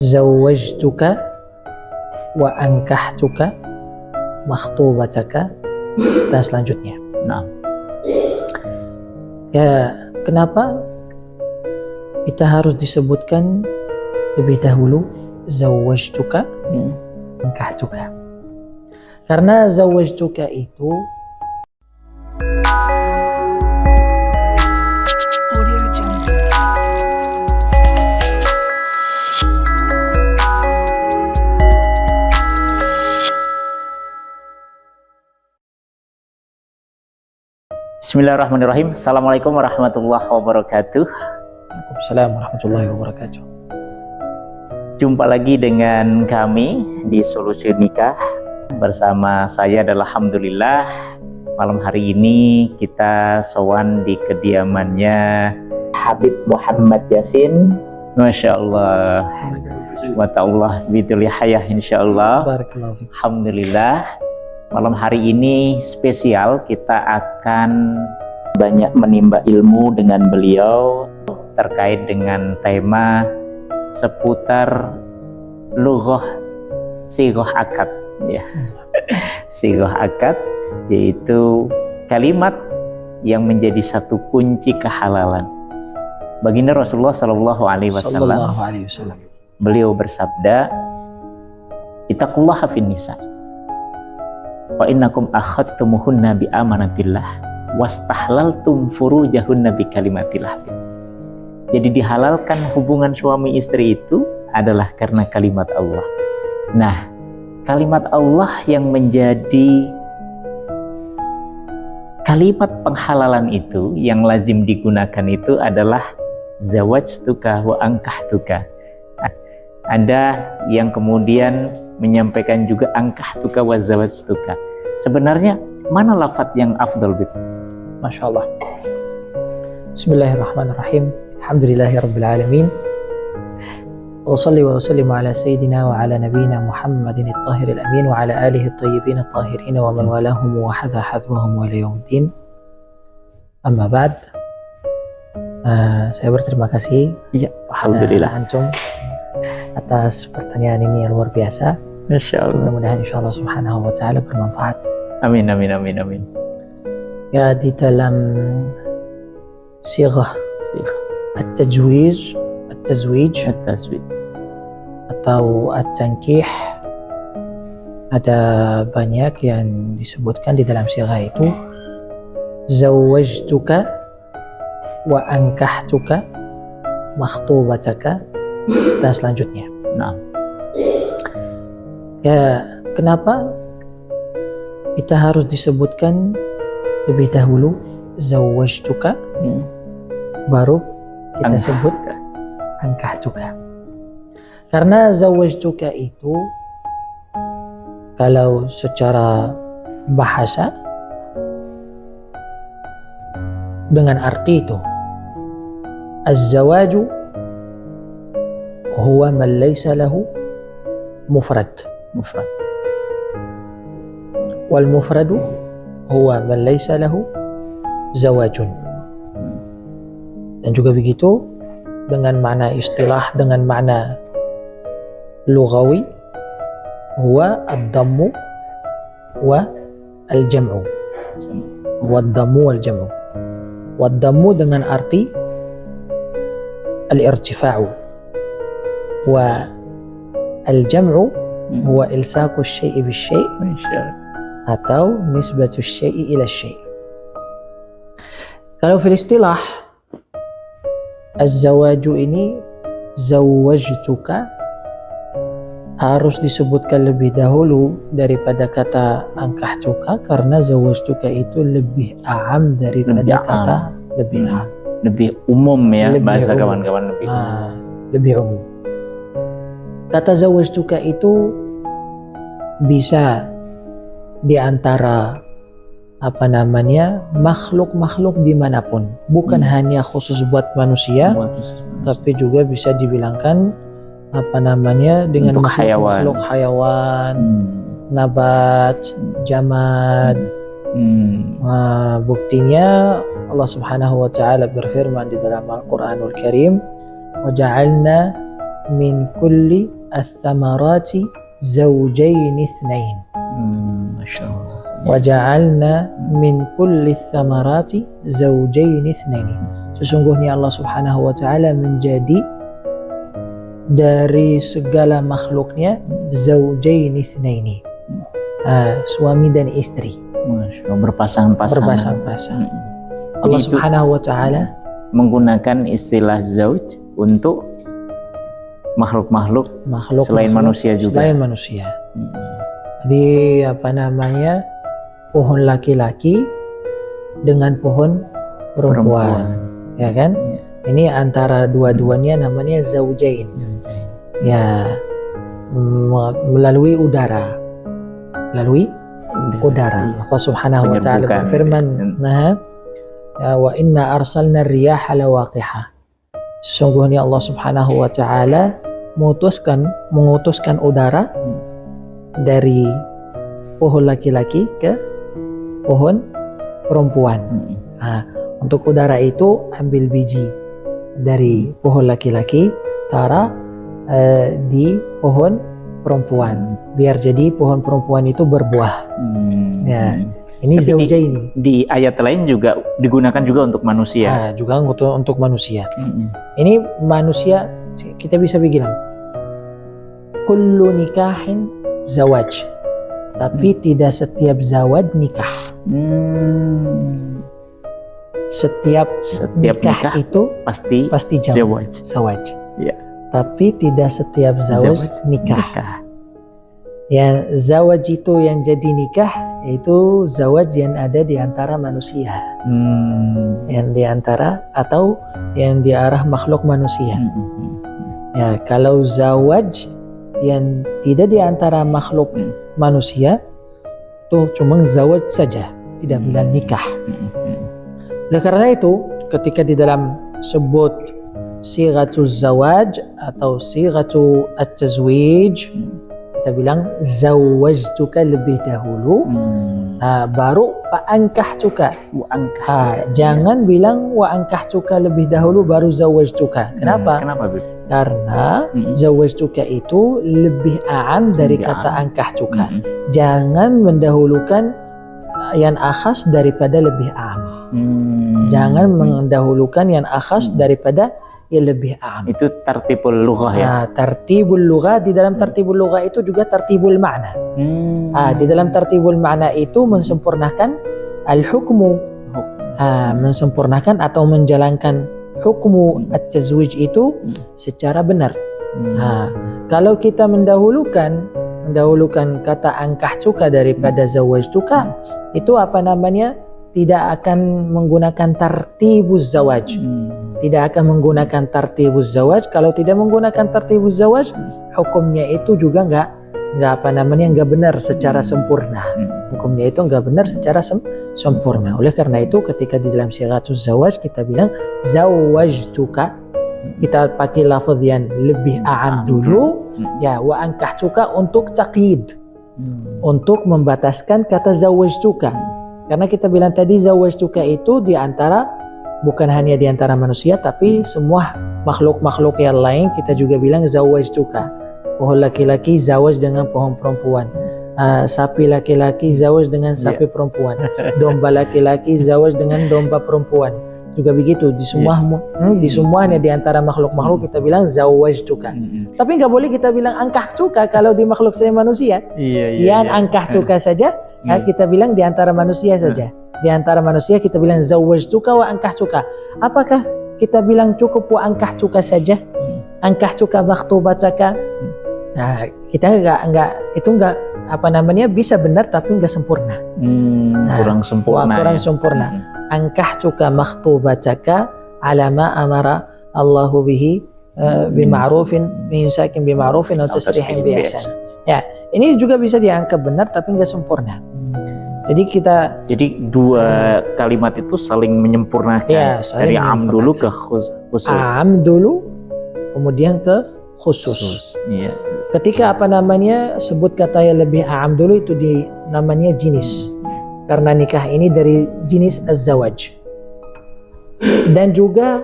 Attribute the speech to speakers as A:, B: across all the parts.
A: zawwajtuka wa ankahtuka makhtubataka, dan selanjutnya.
B: Nah,
A: ya, kenapa kita harus disebutkan lebih dahulu zawwajtuka, ankahtuka? Karena zawwajtuka itu
B: Bismillahirrahmanirrahim. Assalamualaikum warahmatullahi wabarakatuh.
A: Waalaikumsalam warahmatullahi wabarakatuh.
B: Jumpa lagi dengan kami di Solusi Nikah. Bersama saya adalah alhamdulillah malam hari ini kita sowan di kediamannya Habib Muhammad Yasin. Masya Allah, Wata'ullah bidul hayah insyaallah. Alhamdulillah, malam hari ini spesial, kita akan banyak menimba ilmu dengan beliau terkait dengan tema seputar lughah sighah akad, ya. Sighah akad yaitu kalimat yang menjadi satu kunci kehalalan. Baginda Rasulullah Shallallahu Alaihi Wasallam, beliau bersabda, "Ittaqullaha fin nisa. Wa innakum akhadtumuhunna bi amanatillah wastahlaltum furujahunna bi kalimatillah." Jadi dihalalkan hubungan suami istri itu adalah karena kalimat Allah. Nah, kalimat Allah yang menjadi kalimat penghalalan itu yang lazim digunakan itu adalah zawajtuka wa ankahtuka. Ada yang kemudian menyampaikan juga ankahtuka wa zawajtuka. Sebenarnya mana lafadz yang afdal, Bib?
A: Masya Allah. Bismillahirrahmanirrahim. Alhamdulillahirabbil alamin. Wa shalli wa sallim ala sayyidina wa ala nabiyyina Muhammadin at-tahiril amin wa ala alihi at-tayyibin at-tahirin wa man walahum wa hadha hadwahum wa ila yaumiddin. Amma ba'd. Saya berterima kasih,
B: ya, alhamdulillah,
A: antum atas pertanyaan ini yang luar biasa.
B: Masya Allah.
A: Mudah-mudahan insya Allah subhanahu wa ta'ala bermanfaat.
B: Amin, amin, amin, amin.
A: Ya, di dalam sighah at-tazwij atau at-tankih ada banyak yang disebutkan di dalam sighah itu. Zawwajtuka wa ankahtuka makhtubataka, dan selanjutnya.
B: Nah,
A: ya, kenapa kita harus disebutkan lebih dahulu zawwajtuka, baru kita sebut ankahtuka? Karena zawwajtuka itu kalau secara bahasa dengan arti itu az-zawaju huwa man laysa lahu mufrad wal mufradu huwa man laysa lahu zawajun. Dan juga begitu dengan makna istilah, dengan makna lughawi, huwa ad-dammu wa al-jam'u. Huwa ad-dammu wal jam'u. Wa ad-dammu dengan arti al-irtifa'u, wa al-jam'u huwa ilsaqu asy-syai'i bisyai' atau nisbatu asy-syai'i ila asy-syai'. Kalau fil istilah az-zawaju ini zawwajtuka harus disebutkan lebih dahulu daripada kata ankahtuka, karena zawwajtuka itu lebih a'am daripada kata lebih a'am.
B: Lebih umum, ya, lebih bahasa
A: umum.
B: Kawan-kawan lebih
A: lebih umum. Kata zawwajtuka itu bisa di antara makhluk-makhluk dimanapun, bukan hanya khusus buat manusia, tapi juga bisa dibilangkan dengan makhluk hayawan, nabat, jamad. Buktinya Allah Subhanahu wa ta'ala berfirman di dalam Al-Quranul Karim, wa ja'alna min kulli ats-tsamarati zawjayn itsnain.
B: Masya Allah.
A: Waja'alna min kulli ats-tsamarati zawjayn itsnain. Sesungguhnya Allah Subhanahu wa taala menjadi dari segala makhluknya zawjayn itsnaini. Suami dan istri.
B: Masya Allah, berpasang-pasangan.
A: Allah Subhanahu wa taala
B: menggunakan istilah zauj untuk makhluk selain manusia juga.
A: Selain manusia. Jadi pohon laki-laki dengan pohon perempuan. Ya kan?
B: Ya.
A: Ini antara dua-duanya namanya zaujain. Ya, melalui udara. Allah Subhanahu wa taala berfirman, wa inna arsalna riyaha lawaqiha. Sesungguhnya Allah Subhanahu wa taala mengutuskan udara dari pohon laki-laki ke pohon perempuan. Untuk udara itu ambil biji dari pohon laki-laki, taruh di pohon perempuan, biar jadi pohon perempuan itu berbuah. Ya, ini zaujaini.
B: Di ayat lain juga digunakan juga untuk manusia.
A: Juga untuk manusia. Ini manusia kita bisa bilang kullu nikahin zawaj, tapi tidak setiap zawaj nikah. Setiap nikah itu pasti zawaj. Ya. Tapi tidak setiap zawaj nikah. Yang zawaj itu yang jadi nikah itu zawaj yang ada di antara manusia, yang di antara atau yang di arah makhluk manusia. Ya, kalau zawaj yang tidak di antara makhluk manusia itu cuma zawaj saja, tidak bilang nikah. Oleh karena itu, ketika di dalam sebut sighatu zawaj atau sighatu at-tazwij, kita bilang zawajtuka lebih dahulu, baru wa ankahtuka. Jangan bilang wa ankahtuka lebih dahulu baru zawajtuka. Kenapa? Karena zawajtuka itu lebih a'am dari kata ankahtuka. Jangan mendahulukan yang akhas daripada lebih a'am. Jangan mendahulukan yang akhas daripada yang lebih a'am.
B: Itu tartibul lughah ya.
A: Tartibul lughah, di dalam tartibul lughah itu juga tartibul makna. Di dalam tartibul makna itu mensempurnakan al-hukmu. Mensempurnakan atau menjalankan hukmu at-tazwij itu secara benar. Kalau kita mendahulukan kata ankahtuka daripada zawajtuka, itu tidak akan menggunakan tartibuz zawaj. Tidak akan menggunakan tartibuz zawaj. Kalau tidak menggunakan tartibuz zawaj, hukumnya itu juga nggak benar secara sempurna. Hukumnya itu nggak benar secara sempurna. Oleh karena itu, ketika di dalam sighatuz zawaj kita bilang zawajtuka, kita pakai lafaz yang lebih a'am dulu, ya, wa ankahtuka untuk taqyid, untuk membataskan kata zawajtuka. Karena kita bilang tadi zawajtuka itu bukan hanya di antara manusia, tapi semua makhluk-makhluk yang lain kita juga bilang zawajtuka. Pohon laki-laki zawaj dengan pohon perempuan. Sapi laki-laki zawaj dengan sapi perempuan. Domba laki-laki zawaj dengan domba perempuan. Juga begitu di semuanya di antara makhluk-makhluk kita bilang zawajtuka. Tapi nggak boleh kita bilang ankahtuka kalau di makhluk selain manusia. Yang ankahtuka saja. Kita bilang di antara manusia saja. Di antara manusia kita bilang zawajtuka wa ankahtuka. Apakah kita bilang cukup wa ankahtuka saja? Ankahtuka makhtubataka. Nah, kita enggak bisa benar tapi enggak sempurna.
B: Kurang sempurna.
A: Ankahtuka makhtubataka ala ma amara Allahu bihi bima'rufin miyusakin bima'rufin atau tasrihin bi ihsan. Ya, ini juga bisa dianggap benar tapi enggak sempurna. Jadi dua
B: kalimat itu saling menyempurnakan.
A: Ya,
B: dari am dulu ke khusus.
A: Am dulu kemudian ke khusus.
B: Iya.
A: Ketika sebut kata yang lebih am dulu itu namanya jinis. Karena nikah ini dari jenis az-zawaj. Dan juga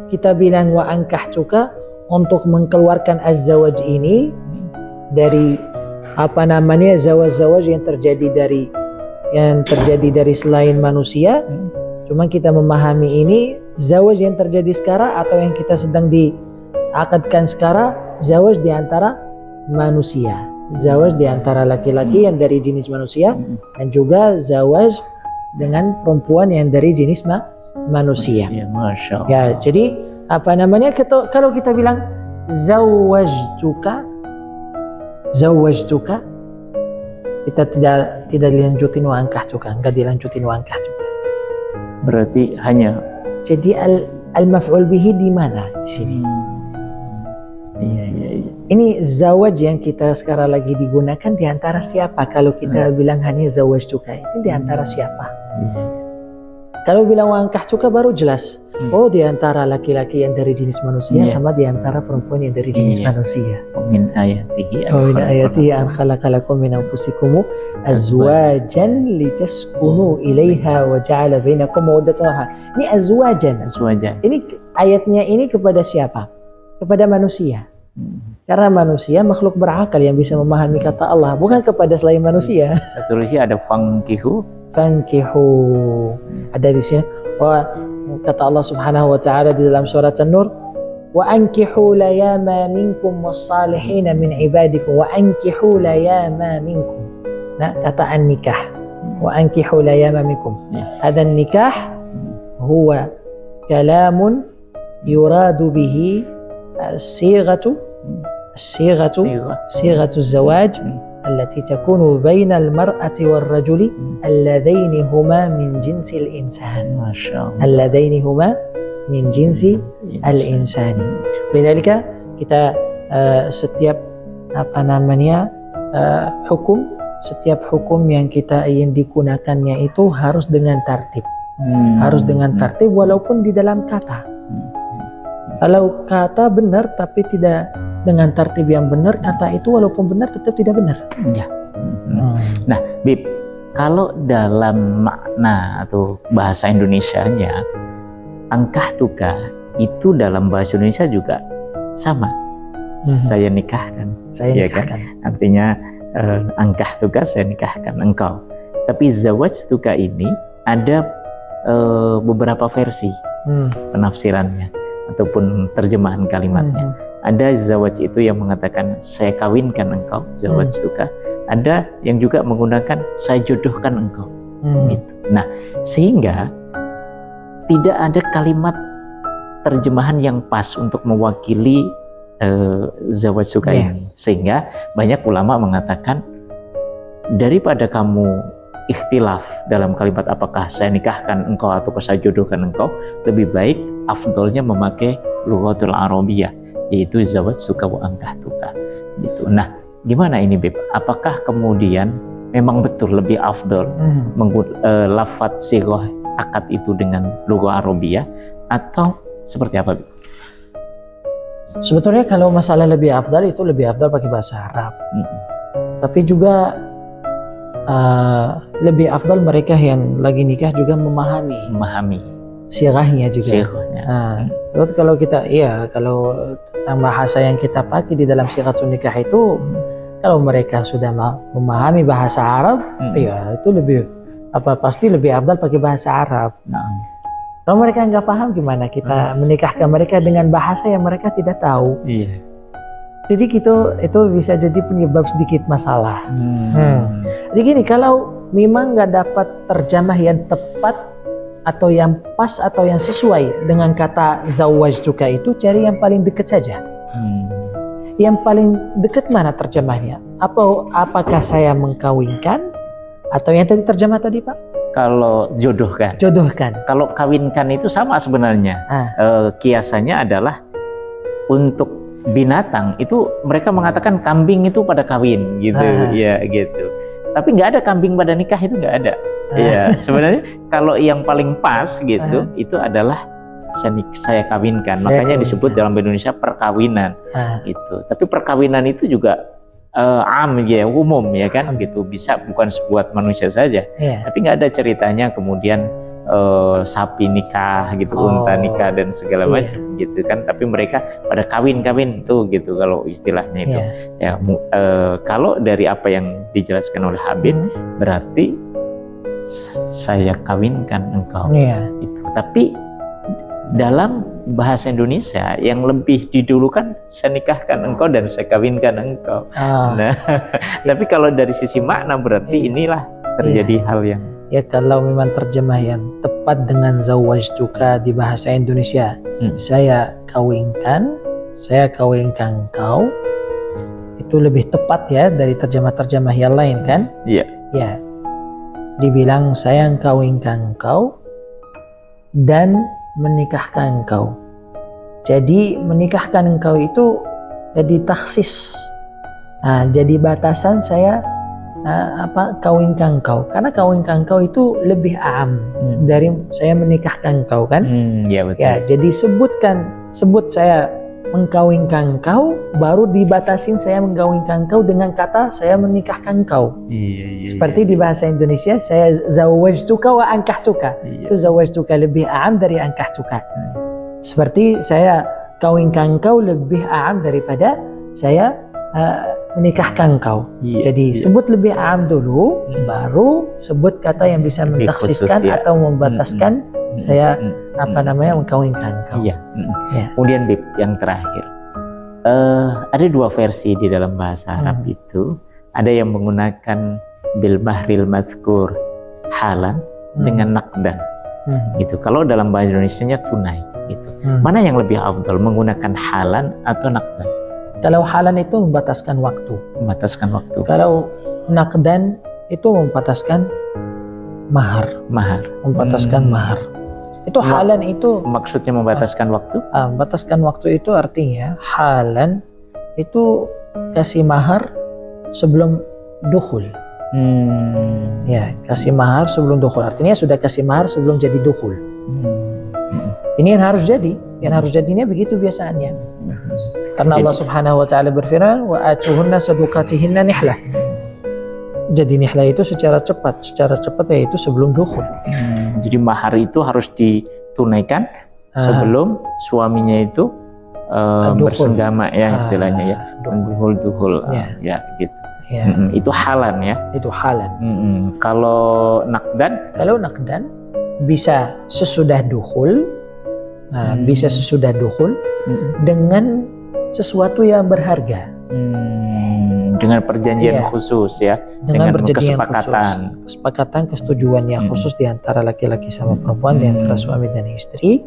A: kita bilang wa ankahtuka untuk mengeluarkan az-zawaj ini dari zawaj-zawaj yang terjadi dari selain manusia. Cuma kita memahami ini zawaj yang terjadi sekarang atau yang kita sedang diakadkan sekarang, zawaj di antara manusia, zawaj di antara laki-laki yang dari jenis manusia dan juga zawaj dengan perempuan yang dari jenis manusia.
B: Ya, Masya Allah.
A: Ya, jadi kalau kita bilang zawajtuka, kita tidak dilanjutin wa ankahtuka, enggak dilanjutin wa ankahtuka.
B: Berarti hanya
A: jadi al-maf'ul bihi di mana di sini?
B: Iya.
A: Ini zawaj yang kita sekarang lagi digunakan di antara siapa? Kalau kita bilang hanya zawajtuka, itu di antara siapa? Kalau bilang wa ankahtuka baru jelas. Oh, di antara laki-laki yang dari jenis manusia sama di antara perempuan yang dari jenis manusia.
B: Min ayatihi
A: an khalaqalakum min anfusikum azwajan litaskunu ilaiha wa ja'ala bainakum mawaddatan wa rahmah. Ini azwajan. Ini ayatnya ini kepada siapa? Kepada manusia. Karena manusia makhluk berakal yang bisa memahami kata Allah, bukan kepada selain manusia.
B: Terusnya ada fankihu.
A: Ada di sini. Kata Allah Subhanahu wa taala di dalam surat An-Nur, wa ankihu layama minkum was-salihin min ibadikum wa ankihu layama minkum. Nah, kata an-nikah. Wa ankihu layama minkum. Hadha an-nikah huwa kalamun yuradu bihi sighatu az-zawaj التي تكون بين المرأة والرجل اللذين هما من جنس الإنسان.
B: ما شاء الله.
A: اللذين هما من جنس الإنسان. لذلك kita setiap hukum yang kita ingin digunakannya itu harus dengan tertib. Harus dengan tertib walaupun di dalam kata. Kalau kata benar tapi tidak dengan tertib yang benar, kata itu walaupun benar tetap tidak benar.
B: Ya. Nah, Bib, kalau dalam makna atau bahasa Indonesianya, angkahtuka itu dalam bahasa Indonesia juga sama. Saya nikahkan.
A: Saya nikahkan.
B: Kan? Artinya angkahtuka, saya nikahkan engkau. Tapi zawajtuka ini ada beberapa versi penafsirannya ataupun terjemahan kalimatnya. Ada zawaj itu yang mengatakan saya kawinkan engkau, zawajtuka. Ada yang juga menggunakan saya jodohkan engkau. Gitu. Nah, sehingga tidak ada kalimat terjemahan yang pas untuk mewakili zawajtuka ini. Sehingga banyak ulama mengatakan daripada kamu ikhtilaf dalam kalimat apakah saya nikahkan engkau atau saya jodohkan engkau, lebih baik afdolnya memakai lughatul arabiyah, yaitu zawajtuka wa ankahtuka gitu. Nah, gimana ini Beb? Apakah kemudian memang betul lebih afdol lafadz sighah akad itu dengan lughah arabiyah atau seperti apa Beb?
A: Sebetulnya kalau masalah lebih afdal itu lebih afdal pakai bahasa Arab. Tapi juga lebih afdal mereka yang lagi nikah juga memahami sighahnya juga. Terus kalau kita kalau tentang bahasa yang kita pakai di dalam sighatun nikah itu, kalau mereka sudah memahami bahasa Arab, ya itu pasti lebih afdal pakai bahasa Arab. Kalau mereka nggak paham, gimana kita menikahkan mereka dengan bahasa yang mereka tidak tahu? Jadi itu bisa jadi penyebab sedikit masalah. Jadi gini, kalau memang nggak dapat terjemah yang tepat atau yang pas atau yang sesuai dengan kata zawajtuka itu, cari yang paling dekat saja. Yang paling dekat mana terjemahnya? Apakah saya mengkawinkan atau yang tadi terjemah tadi Pak?
B: Kalau jodohkan. Kalau kawinkan itu sama sebenarnya. Kiasannya adalah untuk binatang itu mereka mengatakan kambing itu pada kawin gitu, ya gitu. Tapi nggak ada kambing pada nikah, itu nggak ada. Ya, sebenarnya kalau yang paling pas gitu itu adalah saya kawinkan. Makanya disebut dalam Indonesia perkawinan gitu. Tapi perkawinan itu juga umum ya kan gitu, bisa bukan buat manusia saja. Tapi nggak ada ceritanya kemudian sapi nikah gitu,
A: Oh,
B: unta nikah dan segala
A: iya.
B: macam gitu kan, tapi mereka pada kawin-kawin tuh gitu kalau istilahnya itu.
A: Iya.
B: Ya, kalau dari apa yang dijelaskan oleh Habib, berarti saya kawinkan engkau.
A: Iya.
B: Itu. Tapi dalam bahasa Indonesia yang lebih didulukan, saya nikahkan engkau dan saya kawinkan engkau. Nah, tapi kalau dari sisi makna berarti inilah terjadi hal yang,
A: ya kalau memang terjemah yang tepat dengan zawajtuka di bahasa Indonesia, saya kawinkan kau, itu lebih tepat ya dari terjemah-terjemah yang lain kan?
B: Iya.
A: Ya, dibilang saya kawinkan kau dan menikahkan engkau. Jadi menikahkan engkau itu jadi taksis. Nah, jadi batasan saya kawinkan engkau. Karena kawinkan engkau itu lebih am dari saya menikahkan engkau kan?
B: Ya, betul.
A: Ya, jadi sebut saya mengkawinkan engkau, baru dibatasin saya mengkawinkan engkau dengan kata saya menikahkan engkau. Seperti di bahasa Indonesia saya zawajtuka wa ankahtuka. Itu zawajtuka lebih a'am dari ankahtuka. Seperti saya kawinkan engkau lebih a'am daripada saya menikahkan engkau. Jadi sebut lebih a'am dulu, baru sebut kata yang bisa mentaksiskan atau membataskan saya mengkawinkan engkau.
B: Iya. Kemudian Bib, yang terakhir, ada dua versi di dalam bahasa Arab itu. Ada yang menggunakan bil mahril mazkur halan dengan nakdan, gitu. Kalau dalam bahasa Indonesianya tunai, gitu. Mana yang lebih afdal, menggunakan halan atau nakdan?
A: Kalau halan itu membataskan waktu.
B: Membataskan waktu.
A: Kalau nakdan itu membataskan mahar. Membataskan mahar. Itu halan itu
B: maksudnya membataskan waktu?
A: Membataskan waktu itu artinya halan itu kasih mahar sebelum dukhul. Ya, kasih mahar sebelum dukhul. Artinya sudah kasih mahar sebelum jadi dukhul. Ini yang harus jadi. Yang harus jadinya begitu biasaannya. Karena Allah Subhanahu wa taala berfirman, wa atuhunna sadaqatihinna nihlah. Jadi nihlah itu secara cepat yaitu sebelum dukhul.
B: Jadi mahar itu harus ditunaikan sebelum suaminya itu bersenggama ya istilahnya ya. Dukhul. Ya gitu.
A: Ya.
B: Itu halan ya.
A: Itu halan.
B: Kalau nakdan?
A: Kalau nakdan bisa sesudah dukhul. Bisa sesudah dukhul dengan sesuatu yang berharga.
B: Dengan perjanjian khusus ya. Dengan kesepakatan,
A: kesetujuan yang khusus di antara laki-laki sama perempuan, di antara suami dan istri.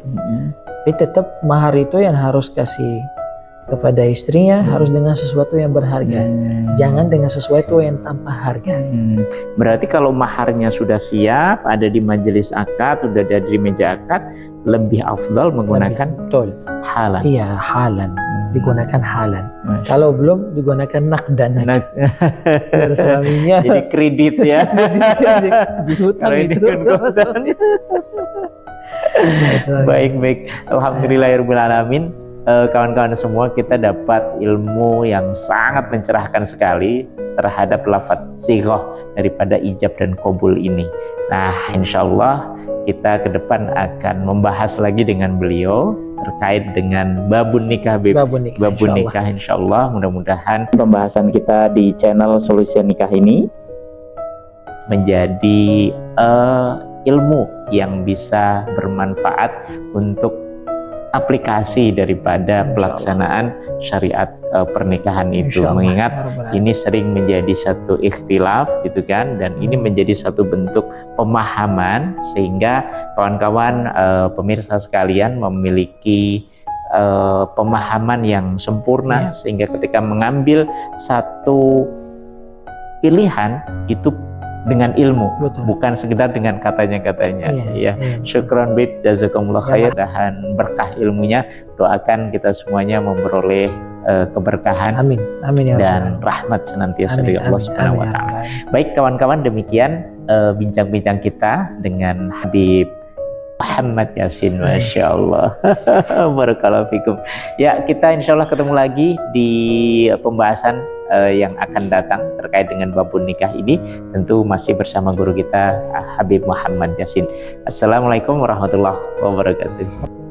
A: Tapi tetap mahar itu yang harus kasih kepada istrinya harus dengan sesuatu yang berharga. Jangan dengan sesuatu yang tanpa harga.
B: Berarti kalau maharnya sudah siap, ada di majelis akad, sudah ada di meja akad, lebih afdal menggunakan halan. Iya,
A: halan. Digunakan halan. Kalau belum digunakan nakdan aja. Dari suaminya.
B: Jadi kredit ya.
A: Jadi hutang itu.
B: Baik. Alhamdulillahirabbil alamin. Kawan-kawan semua, kita dapat ilmu yang sangat mencerahkan sekali terhadap lafaz sighah daripada ijab dan qabul ini. Nah, insya Allah kita ke depan akan membahas lagi dengan beliau terkait dengan babun nikah, babun nikah insya Allah. Mudah-mudahan pembahasan kita di channel Solusi Nikah ini menjadi ilmu yang bisa bermanfaat untuk aplikasi daripada pelaksanaan syariat pernikahan itu. Mengingat ini sering menjadi satu ikhtilaf gitu kan, dan ini menjadi satu bentuk pemahaman sehingga kawan-kawan pemirsa sekalian memiliki pemahaman yang sempurna, sehingga ketika mengambil satu pilihan itu dengan ilmu, bukan sekedar dengan katanya-katanya. Syukran Bib, jazakumullah khair, dan berkah ilmunya. Doakan kita semuanya memperoleh keberkahan,
A: amin ya
B: dan rahmat senantiasa dari Allah Subhanahu wa taala. Baik kawan-kawan, demikian bincang-bincang kita dengan Habib Muhammad Yasin. Masya Allah. Barakallahu fikum. Ya, kita insya Allah ketemu lagi di pembahasan yang akan datang terkait dengan babun nikah ini, tentu masih bersama guru kita Habib Muhammad Yasin. Assalamualaikum warahmatullahi wabarakatuh.